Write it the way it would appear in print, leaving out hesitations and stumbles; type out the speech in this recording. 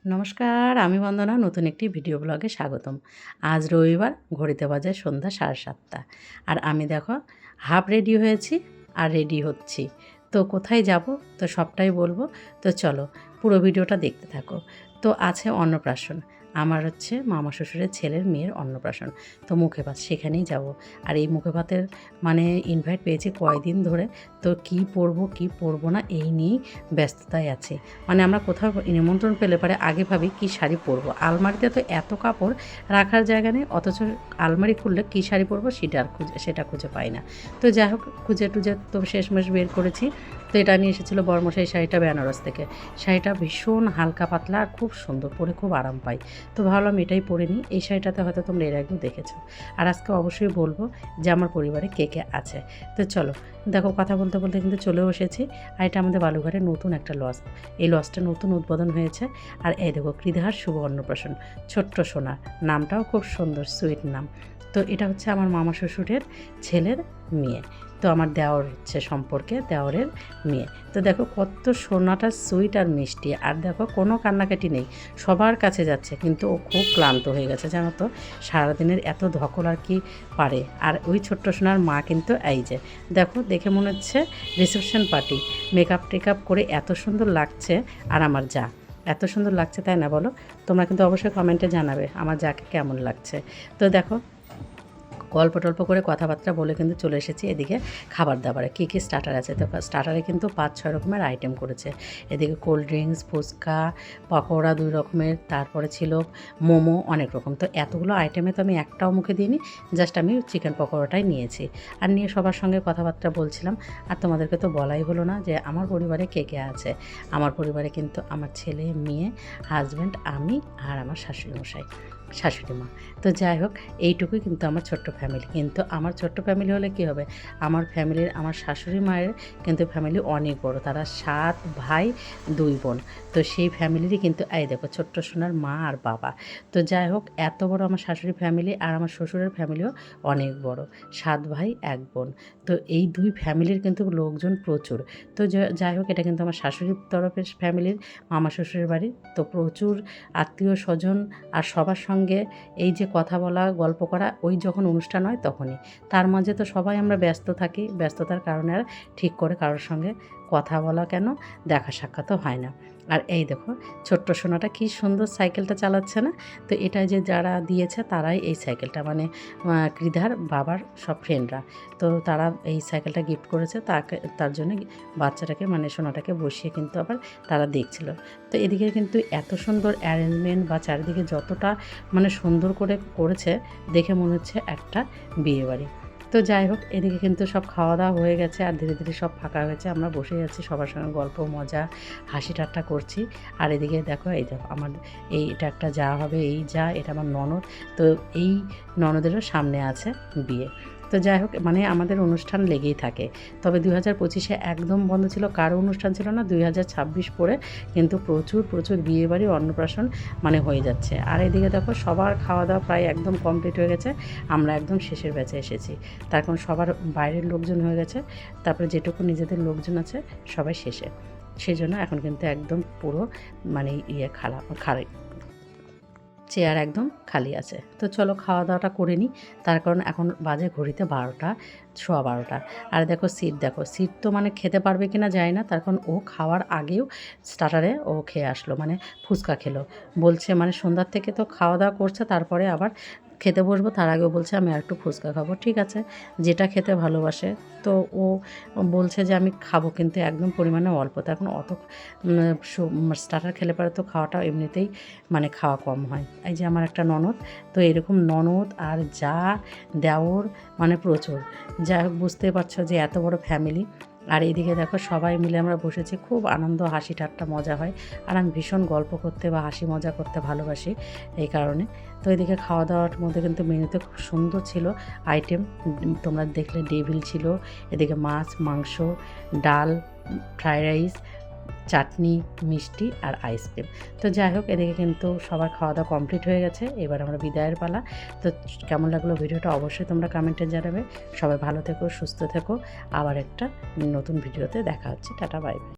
নমস্কার, আমি বন্দনা নতুন একটি ভিডিও ব্লগে স্বাগতম। আজ রবিবার, ঘড়িতে বাজে সন্ধ্যা 7:30 আর আমি দেখো হাফ রেডি হয়েছি আর রেডি হচ্ছি। তো কোথায় যাব তো সবটাই বলবো। তো চলো পুরো ভিডিওটা দেখতে থাকো। তো আছে অন্নপ্রাশন, আমার হচ্ছে মামা শ্বশুরের ছেলের মেয়ের অন্নপ্রাশন। তো মুখে ভাত সেখানেই যাব। আর এই মুখে ভাতের মানে ইনভাইট পেয়েছি কয়দিন ধরে। তো কি পরবো কি পরবো না এই নিয়েই ব্যস্ততায় আছি। মানে আমরা কোথাও নিমন্ত্রণ পেলে পরে আগে ভাবি কী শাড়ি পরবো। আলমারিতে তো এত কাপড় রাখার জায়গা নেই, অথচ আলমারি খুললে কী শাড়ি পরবো সেটা খুঁজে পাই না। তো যাই হোক খুঁজে টুজে তো শেষমেশ বের করেছি। তো এটা নিয়ে এসেছিলো বর্মশাই শাড়িটা বেনারস থেকে। শাড়িটা ভীষণ হালকা পাতলা আর খুব সুন্দর, পরে খুব আরাম পাই। তো ভাবলাম এটাই পরে নিই। এই শাড়িটাতে হয়তো তোমরা এর আগেও দেখেছো। আর আজকে অবশ্যই বলবো যে আমার পরিবারে কে কে আছে। তো চলো দেখো, কথা বলতে বলতে কিন্তু চলেও এসেছি। আর এটা আমাদের বালুঘাটের নতুন একটা লজ। এই লজটা নতুন উদ্বোধন হয়েছে। আর এই দেখো কৃধার শুভ অন্নপ্রাশন, ছোট্ট সোনা, নামটাও খুব সুন্দর, সুইট নাম। তো এটা হচ্ছে আমার মামা শ্বশুরের ছেলের মেয়ে। তো আমার দেওর হচ্ছে সম্পর্কে দেওরের মেয়ে। তো দেখো কত সোনাটা সুইট আর মিষ্টি। আর দেখো কোনো কান্নাকাটি নেই, সবার কাছে যাচ্ছে, কিন্তু ও খুব ক্লান্ত হয়ে গেছে জানো তো। সারাদিনের এত ধকল আর কি পারে। আর ওই ছোট্ট সোনার মা কিন্তু এই যে দেখো, দেখে মনে হচ্ছে রিসেপশন পার্টি, মেকআপ টেকআপ করে এত সুন্দর লাগছে। আর আমার যা এত সুন্দর লাগছে, তাই না বলো? তোমরা কিন্তু অবশ্যই কমেন্টে জানাবে আমার যাকে কেমন লাগছে। তো দেখো গল্প টল্প করে কথাবার্তা বলে কিন্তু চলে এসেছি এদিকে খাবার দাবারে। কী কী স্টার্টার আছে, তো স্টার্টারে কিন্তু 5-6 রকমের আইটেম করেছে। এদিকে কোল্ড ড্রিঙ্কস, ফুচকা, পকোড়া 2 রকমের, তারপরে ছিল মোমো, অনেক রকম। তো এতগুলো আইটেমে তো আমি একটাও মুখে দিইনি, জাস্ট আমি চিকেন পকোড়াটাই নিয়েছি। আর নিয়ে সবার সঙ্গে কথাবার্তা বলছিলাম। আর তোমাদেরকে তো বলাই হলো না যে আমার পরিবারে কে কে আছে। আমার পরিবারে কিন্তু আমার ছেলে, মেয়ে, হাজব্যান্ড, আমি আর আমার শাশুড়ি শাশুড়ি মা। তো যাই হোক এইটুকুই কিন্তু আমার ছোট্ট ফ্যামিলি। কিন্তু আমার ছোট্ট ফ্যামিলি হলে কী হবে, আমার ফ্যামিলির আমার শাশুড়ি মায়ের কিন্তু ফ্যামিলি অনেক বড়। তারা 7 ভাই 2 বোন। তো সেই ফ্যামিলিরই কিন্তু এই দেখো ছোট্ট সোনার মা আর বাবা। তো যাই হোক এত বড় আমার শাশুড়ি ফ্যামিলি, আর আমার শ্বশুরের ফ্যামিলিও অনেক বড়, 7 ভাই 1 বোন। তো এই 2 ফ্যামিলির কিন্তু লোকজন প্রচুর। তো যাই হোক এটা কিন্তু আমার শাশুড়ির তরফের ফ্যামিলির মামা শ্বশুরের বাড়ি। তো প্রচুর আত্মীয় স্বজন আর সবার সঙ্গে এই যে কথা বলা গল্প করা, ওই যখন অনুষ্ঠান হয় তখনই। তার মাঝে তো সবাই আমরা ব্যস্ত থাকি, ব্যস্ততার কারণে আর ঠিক করে কারোর সঙ্গে কথা বলা কেন, দেখা সাক্ষাৎও হয় না। আর এই দেখো ছোট্ট সোনাটা কী সুন্দর সাইকেলটা চালাচ্ছে না। তো এটা যে যারা দিয়েছে তারাই এই সাইকেলটা মানে কৃধার বাবার সব ফ্রেন্ডরা। তো তারা এই সাইকেলটা গিফট করেছে তার জন্য বাচ্চাটাকে মানে সোনাটাকে বসিয়ে কিন্তু আবার তারা দেখছিল। তো এদিকে কিন্তু এত সুন্দর অ্যারেঞ্জমেন্ট বা চারিদিকে যতটা মানে সুন্দর করে করেছে, দেখে মনে হচ্ছে একটা বিয়েবাড়ি। তো যাই হোক এদিকে কিন্তু সব খাওয়া দাওয়া হয়ে গেছে আর ধীরে ধীরে সব ফাঁকা হয়েছে। আমরা বসে যাচ্ছি সবার সঙ্গে গল্প মজা হাসি ঠাট্টা করছি। আর এদিকে দেখো এই দেখো আমার এটা একটা যা হবে, এই যা এটা আমার ননদ। তো এই ননদেরও সামনে আছে বিয়ে। তো যাই হোক মানে আমাদের অনুষ্ঠান লেগেই থাকে। তবে 2025-এ একদম বন্ধ ছিল, কারো অনুষ্ঠান ছিল না। 2026 পরে কিন্তু প্রচুর বিয়েবাড়ি অন্নপ্রাশন মানে হয়ে যাচ্ছে। আর এদিকে দেখো সবার খাওয়া দাওয়া প্রায় একদম কমপ্লিট হয়ে গেছে, আমরা একদম শেষের ব্যাচে এসেছি। তার কারণ সবার বাইরের লোকজন হয়ে গেছে, তারপরে যেটুকু নিজেদের লোকজন আছে সবাই শেষে। সেই জন্য এখন কিন্তু একদম পুরো মানে খালি চেয়ার একদম খালি আছে। তো চলো খাওয়া দাওয়াটা করে নিই। তার কারণ এখন বাজে ঘড়িতে 12টা, সোয়া 12টা। আর দেখো সিট তো মানে খেতে পারবে কি না জানি না। তার কারণ ও খাওয়ার আগেও স্টার্টারে ও খেয়ে আসলো, মানে ফুচকা খেলো। বলছে মানে সন্ধ্যার থেকে তো খাওয়া দাওয়া করছে, তারপরে আবার খেতে বসবো তার আগেও বলছে আমি আর একটু ফুচকা খাবো। ঠিক আছে, যেটা খেতে ভালোবাসে। তো ও বলছে যে আমি খাবো, কিন্তু একদম পরিমাণে অল্প। তার কারণ অত স্টার্টার খেলে পরে তো খাওয়াটা এমনিতেই মানে খাওয়া কম হয়। এই যে আমার একটা ননদ, তো এরকম ননদ আর যা দেওর মানে প্রচুর। যাই হোক বুঝতে পারছো যে এত বড় ফ্যামিলি। আর এইদিকে দেখো সবাই মিলে আমরা বসেছি, খুব আনন্দ হাসি ঠাট্টা মজা হয়। আর আমি ভীষণ গল্প করতে বা হাসি মজা করতে ভালোবাসি এই কারণে। তো এদিকে খাওয়া দাওয়ার মধ্যে কিন্তু মেনুতে খুব সুন্দর ছিল আইটেম, তোমরা দেখলে ডেভিল ছিল, এদিকে মাছ মাংস ডাল ফ্রায়েড রাইস চাটনি মিষ্টি আর আইসক্রিম। তো যাই হোক এদিকে কিন্তু সবার খাওয়া দাওয়া কমপ্লিট হয়ে গেছে, এবার আমরা বিদায়ের পালা। তো কেমন লাগলো ভিডিওটা অবশ্যই তোমরা কমেন্টে জানাবে। সবাই ভালো থেকো, সুস্থ থেকো। আবার একটা নতুন ভিডিওতে দেখা হচ্ছে। Tata bye bye.